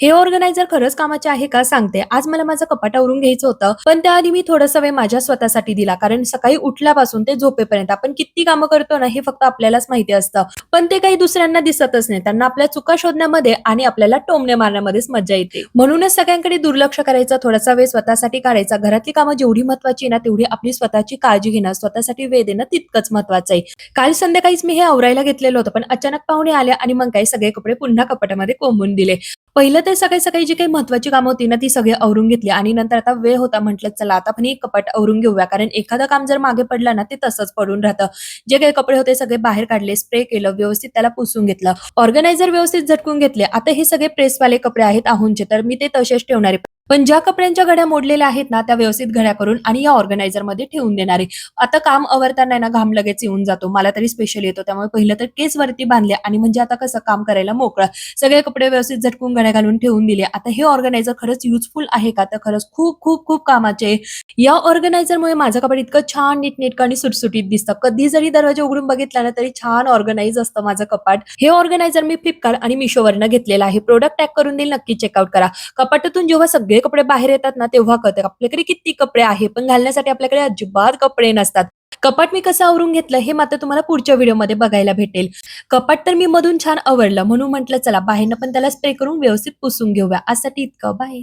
हे ऑर्गनायझर खरंच कामाचे आहे का सांगते. आज मला माझं कपाट आवरून घ्यायचं होतं, पण त्याआधी मी थोडासा वेळ माझ्या स्वतःसाठी दिला. कारण सकाळी उठल्यापासून ते झोपेपर्यंत आपण किती कामं करतो ना, हे फक्त आपल्यालाच माहिती असतं. पण ते काही दुसऱ्यांना दिसतच नाही. त्यांना आपल्या चुका शोधण्यामध्ये आणि आपल्याला टोमणे मारण्यामध्येच मज्जा येते. म्हणूनच सगळ्यांकडे दुर्लक्ष करायचं, थोडासा वेळ स्वतःसाठी काढायचा. घरातली कामं जेवढी महत्त्वाची आहे ना, तेवढी आपली स्वतःची काळजी घेणं, स्वतःसाठी वेळ देणं तितकंच महत्त्वाचं आहे. काल संध्याकाळीच मी हे आवरायला घेतलेलं होतं, पण अचानक पाहुणे आले आणि मग काही सगळे कपडे पुन्हा कपाटामध्ये कोंबून दिले. पहिलं तर सकाळी-सकाळी जी काही महत्त्वाची कामं होती ना, ती सगळी आवरून घेतली आणि नंतर आता वेळ होता म्हटलं चला आता आपण हे कपाट आवरून घेऊया. कारण एखादं काम जर मागे पडलं ना, ते तसंच पडून राहतं. जे काही कपडे होते सगळे बाहेर काढले, स्प्रे केलं, व्यवस्थित त्याला पुसून घेतलं. ऑर्गनायझर व्यवस्थित झटकून घेतले. आता हे सगळे प्रेसवाले कपडे आहेत आहूंचे, तर मी ते तसेच ठेवणार आहे. पण ज्या कपड्यांच्या घड्या मोडलेल्या आहेत ना, त्या व्यवस्थित घड्या करून आणि या ऑर्गनायझरमध्ये ठेवून देणार आहे. आता काम आवरताना आहे ना, घाम लगेच येऊन जातो. मला तरी स्पेशल येतो. त्यामुळे पहिलं तर केस वरती बांधले आणि म्हणजे आता कसं काम करायला मोकळं. सगळे कपडे व्यवस्थित झटकून घड्या घालून ठेवून दिले. आता हे ऑर्गनायझर खरंच युजफुल आहे का? तर खरंच खूप, खूप, खूप कामाचे आहे. या ऑर्गनायझरमुळे माझं कपाट इतकं छान नीटनेटकं आणि सुटसुटीत दिसतं. कधी जरी दरवाजा उघडून बघितला ना, तरी छान ऑर्गनाइज असतं माझं कपाट. हे ऑर्गनायझर मी Flipkart आणि Mishoवरनं घेतलेलं आहे. प्रॉडक्ट टॅग करून देईल, नक्की चेकआउट करा. कपाटातून जेव्हा सगळे कपडे बाहेर येतात ना, तेव्हा कळतं आपल्याकडे किती कपडे आहे, पण घालण्यासाठी आपल्याकडे अजिबात कपडे नसतात. कपाट मी कसं आवरून घेतलं हे मात्र तुम्हाला पुढच्या व्हिडिओमध्ये बघायला भेटेल. कपाट तर मी मधून छान आवरलं म्हणून म्हटलं चला बाहेरनं पण त्याला स्प्रे करून व्यवस्थित पुसून घेऊया. आजसाठी इतकं. बाय.